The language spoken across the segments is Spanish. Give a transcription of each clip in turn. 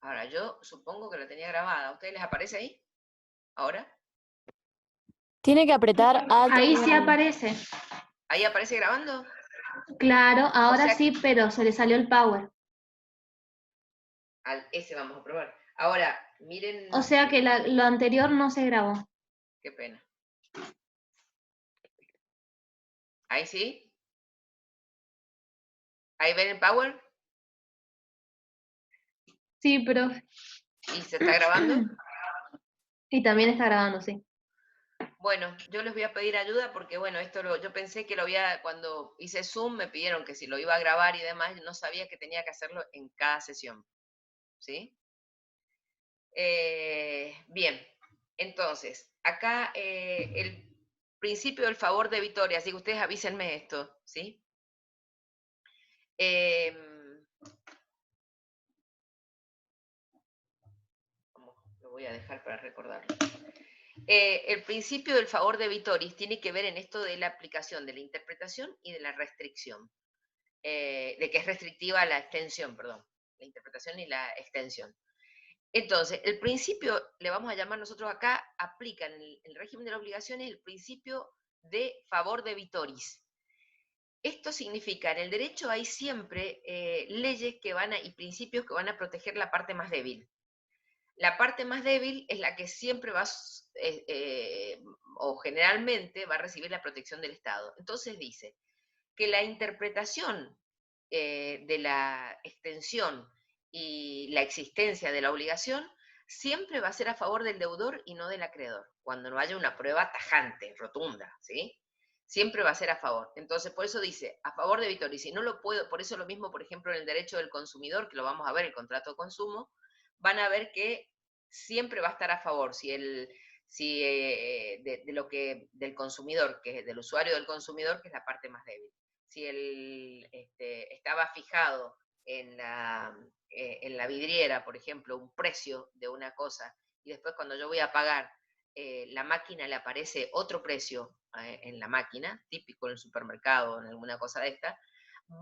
Ahora, yo supongo que la tenía grabada. ¿A ustedes les aparece ahí? ¿Ahora? Tiene que apretar Alt Ahí sí F9. aparece. ¿Ahí aparece grabando? Claro, O ahora sea, sí, pero se le salió el power. ese vamos a probar. Ahora, miren, O sea que lo anterior no se grabó. qué pena. ¿Ahí sí? ¿Ahí ven el power? Sí, pero... ¿Y se está grabando? Y también está grabando, sí. Bueno, yo les voy a pedir ayuda porque, bueno, yo pensé que cuando hice Zoom me pidieron que si lo iba a grabar y demás, no sabía que tenía que hacerlo en cada sesión, ¿sí? Bien, entonces, acá el principio del favor de Victoria, así que ustedes avísenme esto, ¿sí? Lo voy a dejar para recordarlo. El principio del favor de Vitoris tiene que ver en esto de la aplicación de la interpretación y de la restricción, de que es restrictiva la extensión, perdón, la interpretación y la extensión. Entonces, el principio, le vamos a llamar nosotros acá, aplica en el régimen de las obligaciones el principio de favor de Vitoris. Esto significa, en el derecho hay siempre leyes y principios que van a proteger la parte más débil. La parte más débil es la que siempre o generalmente va a recibir la protección del Estado. Entonces dice que la interpretación de la extensión y la existencia de la obligación siempre va a ser a favor del deudor y no del acreedor, cuando no haya una prueba tajante, rotunda, ¿sí? Siempre va a ser a favor. Entonces, por eso dice, a favor de Vittorio. Y si no lo puedo, por eso lo mismo, por ejemplo, en el derecho del consumidor, que lo vamos a ver, el contrato de consumo, van a ver que siempre va a estar a favor del consumidor, que es del usuario del consumidor, que es la parte más débil. Si estaba fijado en la vidriera, por ejemplo, un precio de una cosa, y después cuando yo voy a pagar, la máquina le aparece otro precio en la máquina, típico en el supermercado o en alguna cosa de esta,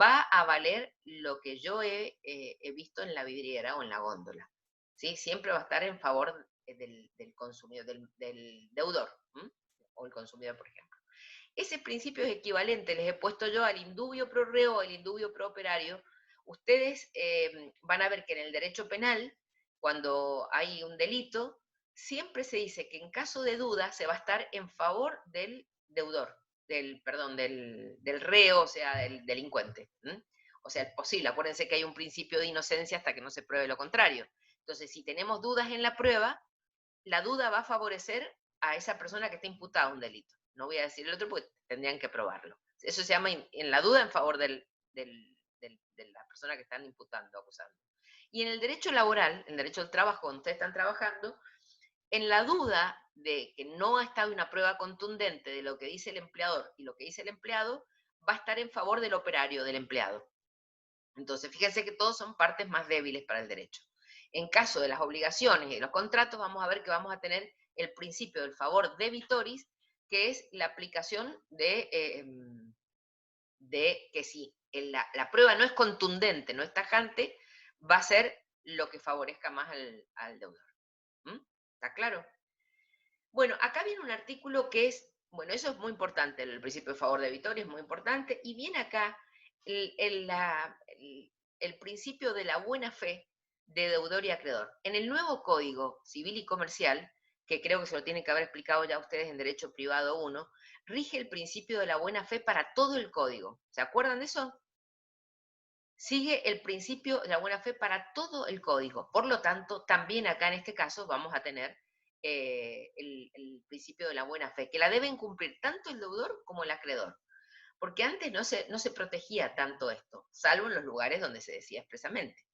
va a valer lo que yo he visto en la vidriera o en la góndola. ¿Sí? Siempre va a estar en favor del consumidor, del deudor, ¿m? O el consumidor, por ejemplo. Ese principio es equivalente, les he puesto yo al indubio pro reo o al indubio pro operario. Ustedes van a ver que en el derecho penal, cuando hay un delito, siempre se dice que en caso de duda se va a estar en favor del deudor, del reo, o sea, del delincuente. ¿M? O sea, es posible, acuérdense que hay un principio de inocencia hasta que no se pruebe lo contrario. Entonces, si tenemos dudas en la prueba, la duda va a favorecer a esa persona que está imputada a un delito. No voy a decir el otro porque tendrían que probarlo. Eso se llama en la duda en favor de la persona que están imputando, acusando. Y en el derecho laboral, en el derecho del trabajo, donde ustedes están trabajando, en la duda de que no ha estado una prueba contundente de lo que dice el empleador y lo que dice el empleado, va a estar en favor del operario, del empleado. Entonces, fíjense que todos son partes más débiles para el derecho. En caso de las obligaciones y de los contratos, vamos a ver que vamos a tener el principio del favor de Vitoris, que es la aplicación de que si la prueba no es contundente, no es tajante, va a ser lo que favorezca más al deudor. ¿Mm? ¿Está claro? Bueno, acá viene un artículo que es, bueno, eso es muy importante, el principio de favor de Vitoris es muy importante, y viene acá el principio de la buena fe de deudor y acreedor. En el nuevo Código Civil y Comercial, que creo que se lo tienen que haber explicado ya ustedes en Derecho Privado 1, rige el principio de la buena fe para todo el código. ¿Se acuerdan de eso? Sigue el principio de la buena fe para todo el código. Por lo tanto, también acá en este caso vamos a tener el principio de la buena fe, que la deben cumplir tanto el deudor como el acreedor. Porque antes no se protegía tanto esto, salvo en los lugares donde se decía expresamente.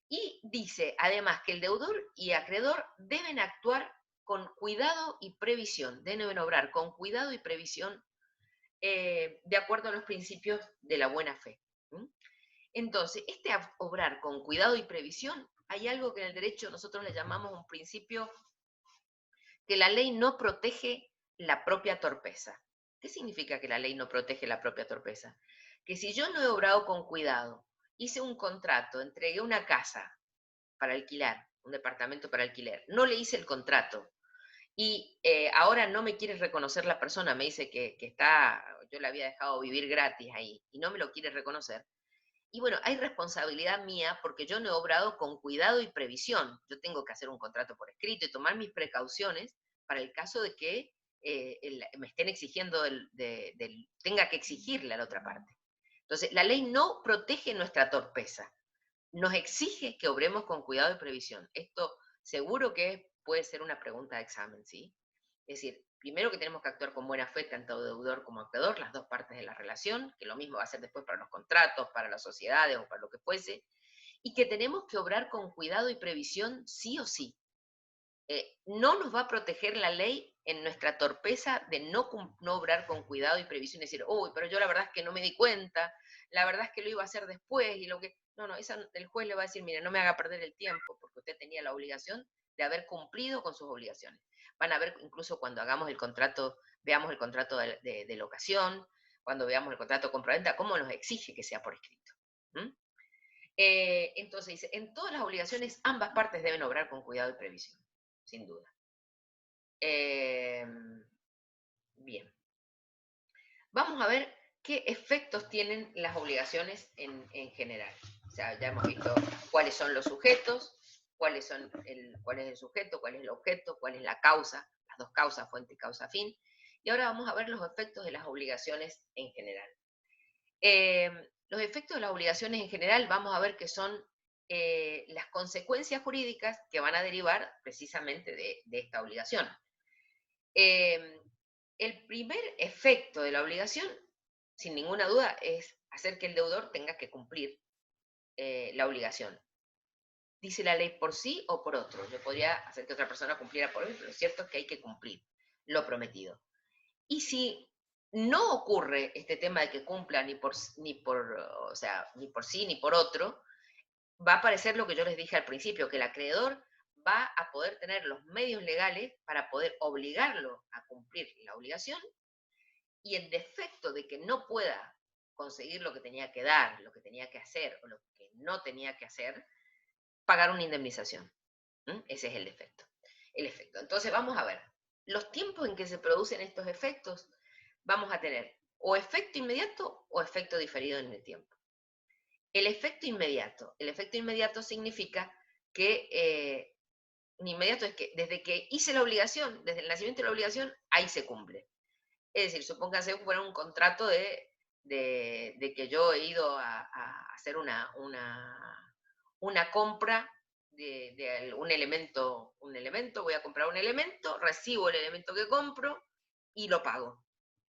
Y dice, además, que el deudor y acreedor deben actuar con cuidado y previsión, deben obrar con cuidado y previsión de acuerdo a los principios de la buena fe. ¿Mm? Entonces, obrar con cuidado y previsión, hay algo que en el derecho nosotros le llamamos un principio que la ley no protege la propia torpeza. ¿Qué significa que la ley no protege la propia torpeza? Que si yo no he obrado con cuidado, hice un contrato, entregué una casa para alquilar, un departamento para alquiler. No le hice el contrato. Y ahora no me quiere reconocer la persona, me dice que yo le había dejado vivir gratis ahí y no me lo quiere reconocer. Y bueno, hay responsabilidad mía porque yo no he obrado con cuidado y previsión. Yo tengo que hacer un contrato por escrito y tomar mis precauciones para el caso de que me estén exigiendo, tenga que exigirle a la otra parte. Entonces, la ley no protege nuestra torpeza, nos exige que obremos con cuidado y previsión. Esto seguro que puede ser una pregunta de examen, ¿sí? Es decir, primero que tenemos que actuar con buena fe, tanto deudor como acreedor, las dos partes de la relación, que lo mismo va a ser después para los contratos, para las sociedades o para lo que fuese, y que tenemos que obrar con cuidado y previsión sí o sí. No nos va a proteger la ley en nuestra torpeza de no obrar con cuidado y previsión, y decir, uy, pero yo la verdad es que no me di cuenta, la verdad es que lo iba a hacer después, y lo que... No, el juez le va a decir, mire, no me haga perder el tiempo, porque usted tenía la obligación de haber cumplido con sus obligaciones. Van a ver incluso cuando hagamos el contrato, veamos el contrato de locación, cuando veamos el contrato de compraventa, cómo nos exige que sea por escrito. Entonces dice, en todas las obligaciones ambas partes deben obrar con cuidado y previsión, sin duda. Bien. Vamos a ver qué efectos tienen las obligaciones en general. O sea, ya hemos visto cuáles son los sujetos, cuál es el sujeto, cuál es el objeto, cuál es la causa, las dos causas, fuente y causa fin. Y ahora vamos a ver los efectos de las obligaciones en general. Los efectos de las obligaciones en general vamos a ver que son las consecuencias jurídicas que van a derivar precisamente de esta obligación. El primer efecto de la obligación, sin ninguna duda, es hacer que el deudor tenga que cumplir la obligación. Dice la ley por sí o por otro. Yo podría hacer que otra persona cumpliera por mí, pero lo cierto es que hay que cumplir lo prometido. Y si no ocurre este tema de que cumpla ni por sí ni por otro, va a aparecer lo que yo les dije al principio, que el acreedor va a poder tener los medios legales para poder obligarlo a cumplir la obligación, y en defecto de que no pueda conseguir lo que tenía que dar, lo que tenía que hacer o lo que no tenía que hacer, pagar una indemnización. Ese es el defecto. El efecto. Entonces vamos a ver, los tiempos en que se producen estos efectos, vamos a tener o efecto inmediato o efecto diferido en el tiempo. El efecto inmediato significa que inmediato es que desde que hice la obligación, desde el nacimiento de la obligación, ahí se cumple. Es decir, supóngase que fuera un contrato de que yo he ido a hacer una compra de un elemento, voy a comprar un elemento, recibo el elemento que compro y lo pago.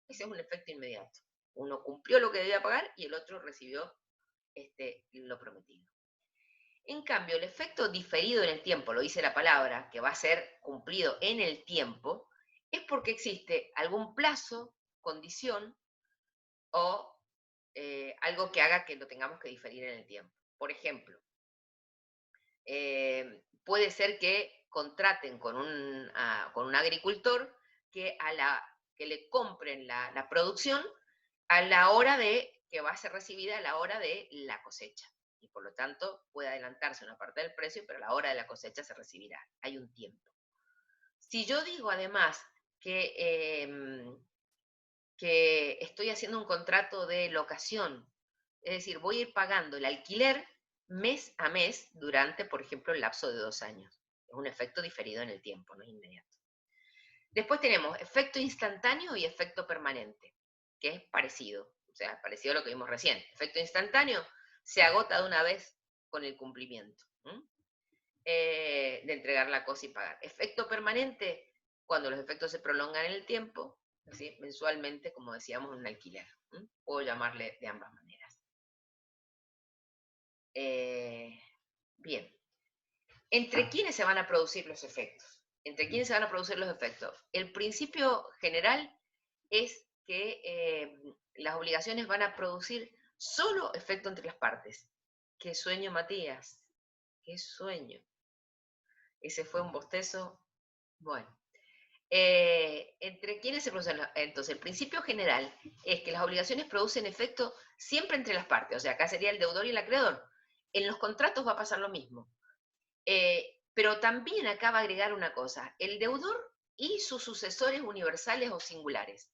Ese es un efecto inmediato. Uno cumplió lo que debía pagar y el otro recibió lo prometido. En cambio, el efecto diferido en el tiempo, lo dice la palabra, que va a ser cumplido en el tiempo, es porque existe algún plazo, condición o algo que haga que lo tengamos que diferir en el tiempo. Por ejemplo, puede ser que contraten con un agricultor que le compren la producción a la hora que va a ser recibida a la hora de la cosecha. Y por lo tanto puede adelantarse una parte del precio, pero a la hora de la cosecha se recibirá. Hay un tiempo. Si yo digo además que estoy haciendo un contrato de locación, es decir, voy a ir pagando el alquiler mes a mes durante, por ejemplo, el lapso de 2 años. Es un efecto diferido en el tiempo, no es inmediato. Después tenemos efecto instantáneo y efecto permanente, que es parecido, o sea, parecido a lo que vimos recién. Efecto instantáneo se agota de una vez con el cumplimiento de entregar la cosa y pagar. Efecto permanente, cuando los efectos se prolongan en el tiempo, ¿sí? Mensualmente, como decíamos, en un alquiler. Puedo llamarle de ambas maneras. Bien. ¿Entre quiénes se van a producir los efectos? ¿Entre quiénes se van a producir los efectos? El principio general es que las obligaciones van a producir solo efecto entre las partes. ¡Qué sueño, Matías! ¡Qué sueño! Ese fue un bostezo. Bueno. ¿Entre quiénes se producen? Entonces, el principio general es que las obligaciones producen efecto siempre entre las partes. O sea, acá sería el deudor y el acreedor. En los contratos va a pasar lo mismo. Pero también acá va a agregar una cosa, el deudor y sus sucesores universales o singulares,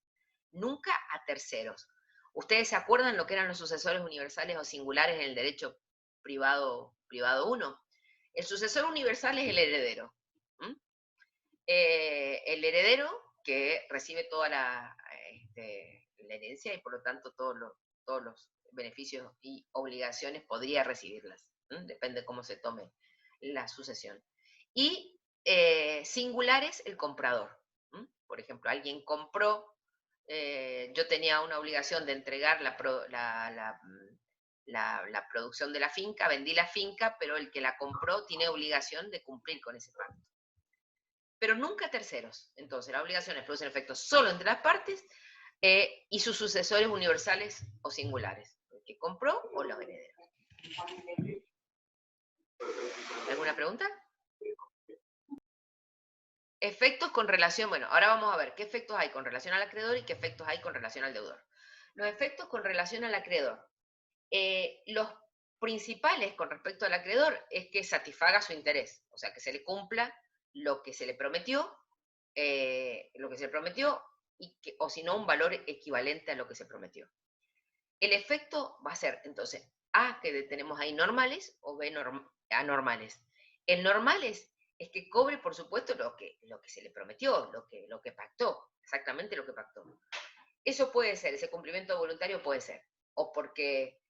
nunca a terceros. ¿Ustedes se acuerdan lo que eran los sucesores universales o singulares en el derecho privado 1? El sucesor universal es el heredero. ¿Mm? El heredero que recibe toda la herencia y por lo tanto todos los beneficios y obligaciones podría recibirlas. Depende de cómo se tome la sucesión. Y singulares, el comprador. Por ejemplo, alguien compró, yo tenía una obligación de entregar la producción de la finca, vendí la finca, pero el que la compró tiene obligación de cumplir con ese pacto. Pero nunca terceros. Entonces, las obligaciones producen efectos solo entre las partes y sus sucesores universales o singulares, el que compró o los herederos. ¿Alguna pregunta? Efectos con relación, bueno, ahora vamos a ver qué efectos hay con relación al acreedor y qué efectos hay con relación al deudor. Los efectos con relación al acreedor. Los principales con respecto al acreedor es que satisfaga su interés, o sea, que se le cumpla lo que se le prometió, y que, o si no, un valor equivalente a lo que se prometió. El efecto va a ser, entonces, A, que tenemos ahí normales, o B, anormales. El normales es que cobre, por supuesto, lo que se le prometió, lo que pactó, exactamente lo que pactó. Eso puede ser, ese cumplimiento voluntario puede ser, o porque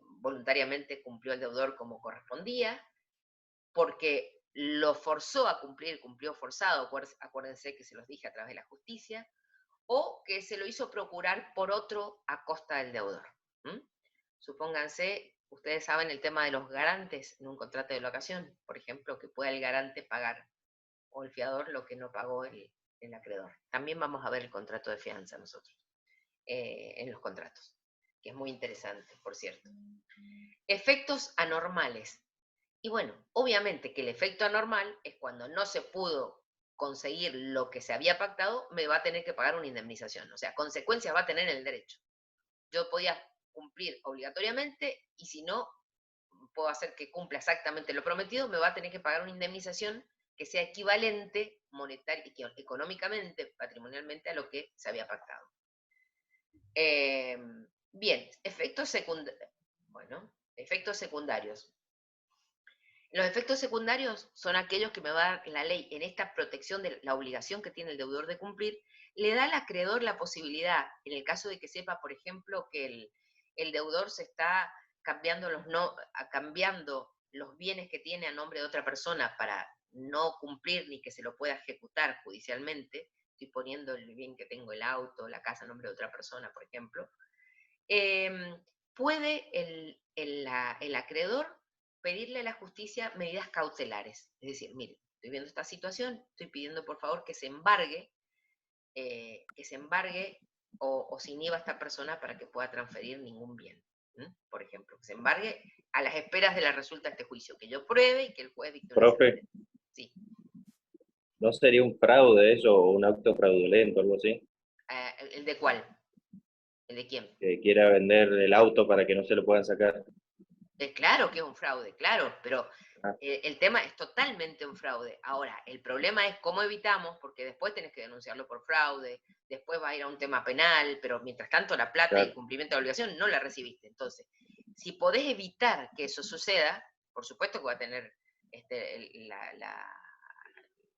voluntariamente cumplió el deudor como correspondía, porque lo forzó a cumplir, cumplió forzado, acuérdense que se los dije a través de la justicia, o que se lo hizo procurar por otro a costa del deudor. Supónganse, ustedes saben el tema de los garantes en un contrato de locación, por ejemplo, que pueda el garante pagar, o el fiador, lo que no pagó el acreedor. También vamos a ver el contrato de fianza nosotros, en los contratos, que es muy interesante, por cierto. Efectos anormales. Y bueno, obviamente que el efecto anormal es cuando no se pudo conseguir lo que se había pactado, me va a tener que pagar una indemnización. O sea, consecuencias va a tener el derecho. Yo podía cumplir obligatoriamente y si no puedo hacer que cumpla exactamente lo prometido, me va a tener que pagar una indemnización que sea equivalente monetaria, económicamente, patrimonialmente, a lo que se había pactado. Bien, efectos secundarios. Bueno, efectos secundarios. Los efectos secundarios son aquellos que me va a dar la ley en esta protección de la obligación que tiene el deudor de cumplir, le da al acreedor la posibilidad, en el caso de que sepa, por ejemplo, que el deudor se está cambiando cambiando los bienes que tiene a nombre de otra persona para no cumplir ni que se lo pueda ejecutar judicialmente, estoy poniendo el bien que tengo, el auto, la casa a nombre de otra persona, por ejemplo, puede el acreedor pedirle a la justicia medidas cautelares. Es decir, mire, estoy viendo esta situación, estoy pidiendo por favor que se embargue o se inhiba a esta persona para que pueda transferir ningún bien. Por ejemplo, que se embargue a las esperas de la resulta de este juicio, que yo pruebe y que el juez dicte una Profe, sentencia. Sí. ¿no sería un fraude eso o un acto fraudulento, algo así? ¿El de cuál? ¿El de quién? Que quiera vender el auto para que no se lo puedan sacar. Claro que es un fraude, claro, pero Ah. El tema es totalmente un fraude. Ahora, el problema es cómo evitamos, porque después tenés que denunciarlo por fraude, después va a ir a un tema penal, pero mientras tanto la plata y el cumplimiento de la obligación no la recibiste. Entonces, si podés evitar que eso suceda, por supuesto que va a tener,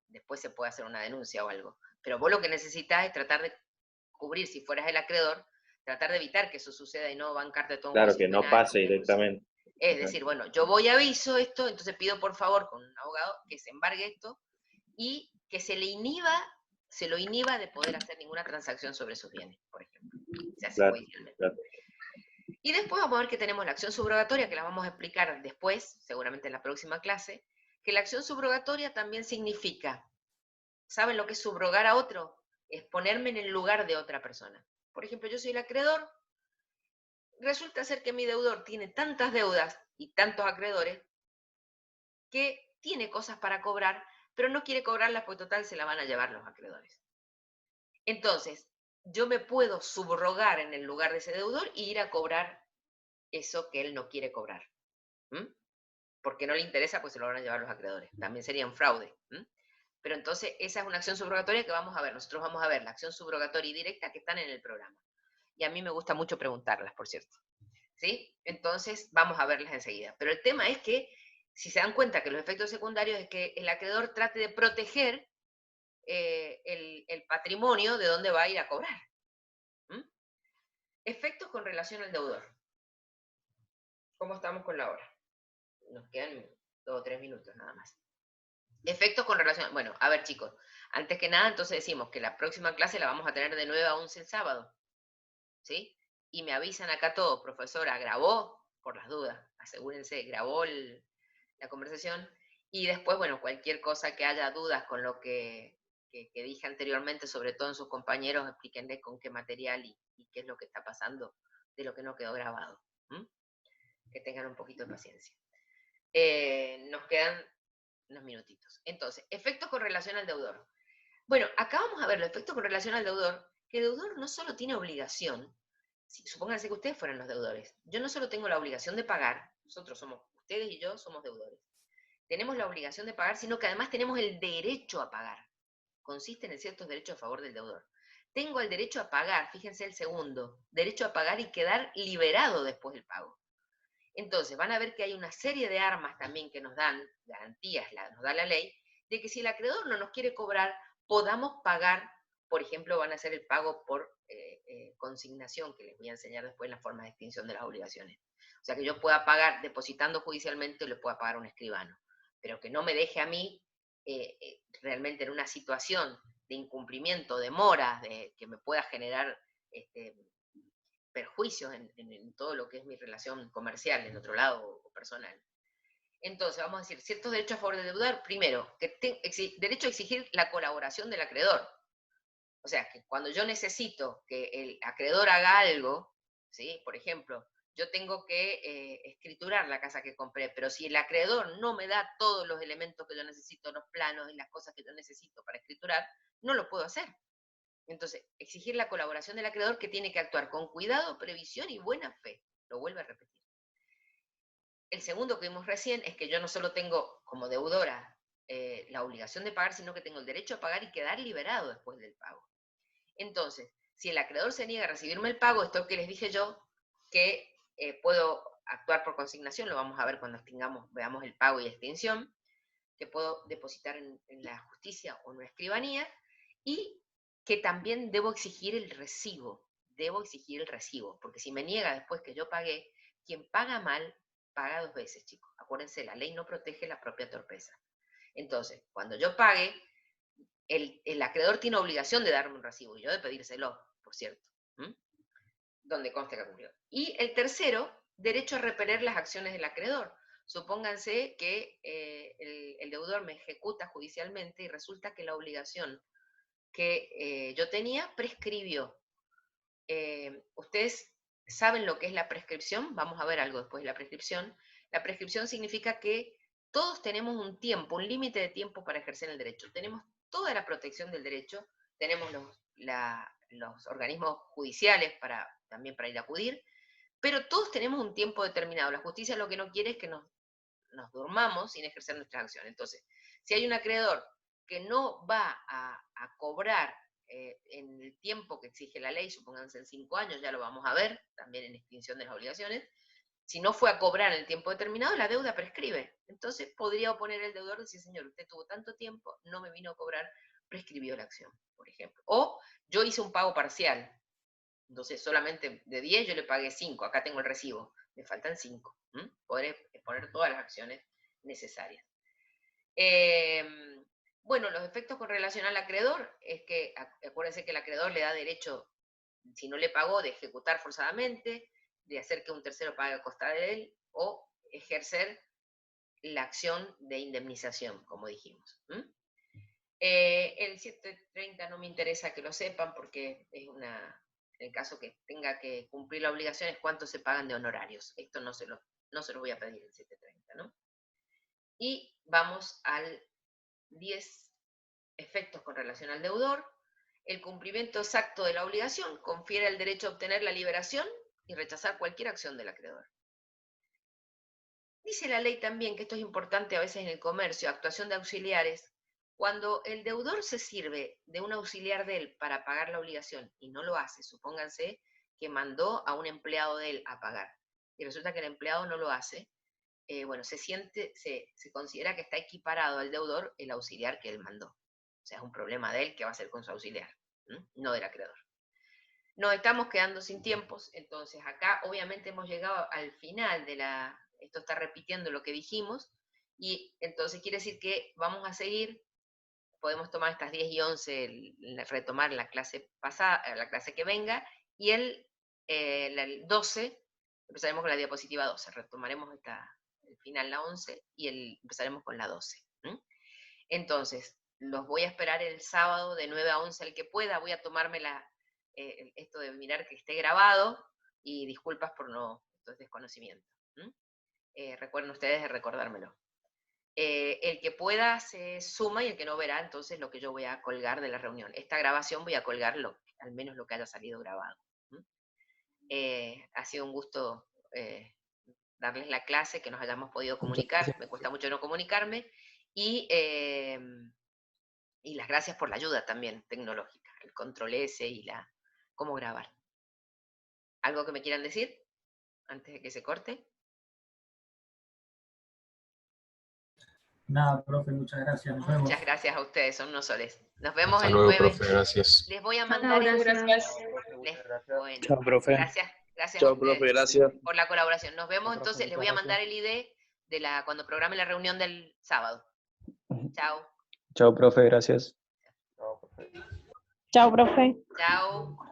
después se puede hacer una denuncia o algo. Pero vos lo que necesitas es tratar de cubrir, si fueras el acreedor, tratar de evitar que eso suceda y no bancarte todo un Claro, juicio que no penal, pase cualquier cosa. directamente. Es decir, bueno, yo voy a aviso esto, entonces pido por favor con un abogado que se embargue esto y que se lo inhiba de poder hacer ninguna transacción sobre sus bienes, por ejemplo. Se hace Claro, judicialmente. claro. Y después vamos a ver que tenemos la acción subrogatoria, que la vamos a explicar después, seguramente en la próxima clase, que la acción subrogatoria también significa, ¿saben lo que es subrogar a otro? Es ponerme en el lugar de otra persona. Por ejemplo, yo soy el acreedor, resulta ser que mi deudor tiene tantas deudas y tantos acreedores que tiene cosas para cobrar, pero no quiere cobrarlas porque total se la van a llevar los acreedores. Entonces, yo me puedo subrogar en el lugar de ese deudor e ir a cobrar eso que él no quiere cobrar. porque no le interesa, pues se lo van a llevar los acreedores. También sería un fraude. Pero entonces esa es una acción subrogatoria que vamos a ver. Nosotros vamos a ver la acción subrogatoria y directa que están en el programa. Y a mí me gusta mucho preguntarlas, por cierto. ¿Sí? Entonces vamos a verlas enseguida. Pero el tema es que, si se dan cuenta que los efectos secundarios es que el acreedor trate de proteger el patrimonio de dónde va a ir a cobrar. Efectos con relación al deudor. ¿Cómo estamos con la hora? Nos quedan 2 o 3 minutos nada más. Efectos con relación... Bueno, a ver, chicos. Antes que nada, entonces decimos que la próxima clase la vamos a tener de 9 a 11 el sábado. ¿Sí? Y me avisan acá todos, profesora, grabó, por las dudas, asegúrense, grabó la conversación. Y después, bueno, cualquier cosa que haya dudas con lo que dije anteriormente, sobre todo en sus compañeros, explíquenle con qué material y qué es lo que está pasando de lo que no quedó grabado. Que tengan un poquito de paciencia. Nos quedan unos minutitos. Entonces, efectos con relación al deudor. Bueno, acá vamos a ver los efectos con relación al deudor, que el deudor no solo tiene obligación, supónganse que ustedes fueran los deudores, yo no solo tengo la obligación de pagar, nosotros somos, ustedes y yo somos deudores, tenemos la obligación de pagar, sino que además tenemos el derecho a pagar. Consisten en ciertos derechos a favor del deudor. Tengo el derecho a pagar, fíjense el segundo, derecho a pagar y quedar liberado después del pago. Entonces, van a ver que hay una serie de armas también que nos dan, garantías, nos da la ley, de que si el acreedor no nos quiere cobrar, podamos pagar, por ejemplo, van a hacer el pago por consignación, que les voy a enseñar después en la forma de extinción de las obligaciones. O sea, que yo pueda pagar depositando judicialmente, le pueda pagar a un escribano, pero que no me deje a mí realmente en una situación de incumplimiento, demora, que me pueda generar perjuicios en todo lo que es mi relación comercial, en otro lado, o personal. Entonces, vamos a decir, ciertos derechos a favor del deudor. Primero, derecho a exigir la colaboración del acreedor. O sea, que cuando yo necesito que el acreedor haga algo, ¿sí? Por ejemplo, yo tengo que escriturar la casa que compré, pero si el acreedor no me da todos los elementos que yo necesito, los planos y las cosas que yo necesito para escriturar, no lo puedo hacer. Entonces, exigir la colaboración del acreedor, que tiene que actuar con cuidado, previsión y buena fe. Lo vuelvo a repetir. El segundo que vimos recién es que yo no solo tengo como deudora la obligación de pagar, sino que tengo el derecho a pagar y quedar liberado después del pago. Entonces, si el acreedor se niega a recibirme el pago, esto que les dije yo, que puedo actuar por consignación, lo vamos a ver cuando veamos el pago y extinción, que puedo depositar en la justicia o en una escribanía, y que también debo exigir el recibo, porque si me niega después que yo pagué, quien paga mal, paga 2 veces, chicos. Acuérdense, la ley no protege la propia torpeza. Entonces, cuando yo pague, el acreedor tiene obligación de darme un recibo, y yo de pedírselo, por cierto, donde conste que cumplió. Y el tercero, derecho a repeler las acciones del acreedor. Supónganse que el deudor me ejecuta judicialmente y resulta que la obligación que yo tenía prescribió. ¿Ustedes saben lo que es la prescripción? Vamos a ver algo después de la prescripción. La prescripción significa que todos tenemos un tiempo, un límite de tiempo para ejercer el derecho. Tenemos toda la protección del derecho, tenemos los organismos judiciales también para ir a acudir, pero todos tenemos un tiempo determinado. La justicia lo que no quiere es que nos durmamos sin ejercer nuestras acciones. Entonces, si hay un acreedor que no va a cobrar en el tiempo que exige la ley, supónganse en 5 años, ya lo vamos a ver, también en extinción de las obligaciones, si no fue a cobrar en el tiempo determinado, la deuda prescribe. Entonces podría oponer el deudor y decir, señor, usted tuvo tanto tiempo, no me vino a cobrar, prescribió la acción, por ejemplo. O yo hice un pago parcial, entonces solamente de 10 yo le pagué 5, acá tengo el recibo, me faltan 5. Podré exponer todas las acciones necesarias. Bueno, los efectos con relación al acreedor es que, acuérdense que el acreedor le da derecho, si no le pagó, de ejecutar forzadamente, de hacer que un tercero pague a costa de él, o ejercer la acción de indemnización, como dijimos. El 730 no me interesa que lo sepan, porque es en el caso que tenga que cumplir la obligación, es cuánto se pagan de honorarios. Esto no se lo voy a pedir el 730, ¿no? Y vamos al 10, efectos con relación al deudor. El cumplimiento exacto de la obligación confiere el derecho a obtener la liberación y rechazar cualquier acción del acreedor. Dice la ley también, que esto es importante a veces en el comercio, actuación de auxiliares, cuando el deudor se sirve de un auxiliar de él para pagar la obligación y no lo hace, supónganse que mandó a un empleado de él a pagar, y resulta que el empleado no lo hace, bueno, se considera que está equiparado al deudor el auxiliar que él mandó. O sea, es un problema de él que va a hacer con su auxiliar, no del acreedor. Nos estamos quedando sin tiempos, entonces acá obviamente hemos llegado al final de esto está repitiendo lo que dijimos, y entonces quiere decir que vamos a seguir, podemos tomar estas 10 y 11, retomar la clase pasada, la clase que venga, y el 12, empezaremos con la diapositiva 12, retomaremos el final la 11, y empezaremos con la 12. Entonces, los voy a esperar el sábado de 9 a 11 el que pueda, voy a tomarme esto de mirar que esté grabado, y disculpas por esto es desconocimiento. Recuerden ustedes de recordármelo. El que pueda se suma, y el que no verá entonces lo que yo voy a colgar de la reunión. Esta grabación voy a colgar al menos lo que haya salido grabado. Ha sido un gusto darles la clase, que nos hayamos podido comunicar, me cuesta mucho no comunicarme, y las gracias por la ayuda también tecnológica, el control S y cómo grabar. ¿Algo que me quieran decir antes de que se corte? Nada, profe, muchas gracias. Nos vemos. Muchas gracias a ustedes, son unos soles. Nos vemos Hasta el luego, 9. profe, gracias. Les voy a Chao, mandar gracias. Bueno, Chao, profe. gracias a Chao, ustedes profe, gracias. por la colaboración. Nos vemos Chao, profe, entonces, les muchas voy a gracias. mandar el ID cuando programe la reunión del sábado. Chao. Chao, profe, gracias. Chao, profe. Chao.